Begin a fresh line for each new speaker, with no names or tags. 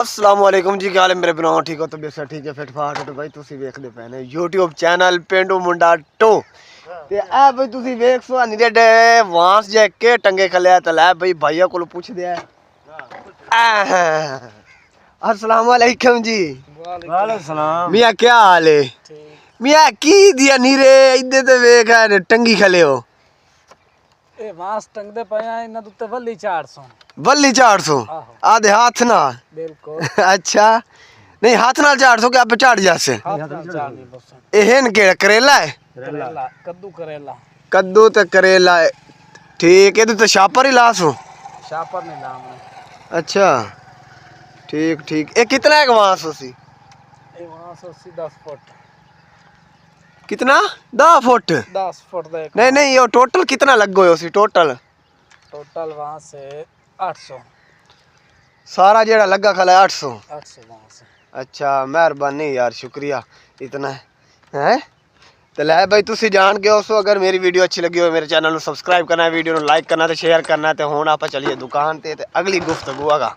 अस्सलामुअलैकुम जी, क्या हाल है मेरे बनाओ ठीक हो तो बेसा ठीक है फिट फाट तो भाई तुसी देखदे पे ने YouTube channel Pendu Munda to ते आ भाई तुसी देख सो नी डे वांस जे के टंगे खले त ले भाई भैया को पूछ दे। अस्सलामुअलैकुम जी।
वालेकुम सलाम।
मियां क्या हाल है? मियां की दिया नीरे इदे ते वेख टंगी खले हो
ए वांस टंगदे पया इना दुते वल्ली 400
बल्ली 400 आधे हाथ ना
बिल्कुल।
अच्छा नहीं हाथ नाल 400 के आप चढ़ जासे एहन के करेला है
करेला करेला
कद्दू ते करेला है। ठीक है तो शापर ही लासो
शापर नहीं लाम।
अच्छा ठीक ठीक ए कितना है वांस उसी
ए वांस 10 फुट
कितना 10 फुट
10 फुट दे
नहीं नहीं ये टोटल कितना लग गयो उसी टोटल
वांस है 800
सारा जेड़ा लगा खला 800
वांस।
अच्छा मेहरबानी यार शुक्रिया इतना है तो लै भाई तुसी जान के हो। अगर मेरी वीडियो अच्छी लगी हो मेरे चैनल को सब्सक्राइब करना है, वीडियो को लाइक करना है, शेयर करना है। तो हुण आप चलिए दुकान ते अगली गुफ्तगू आगा।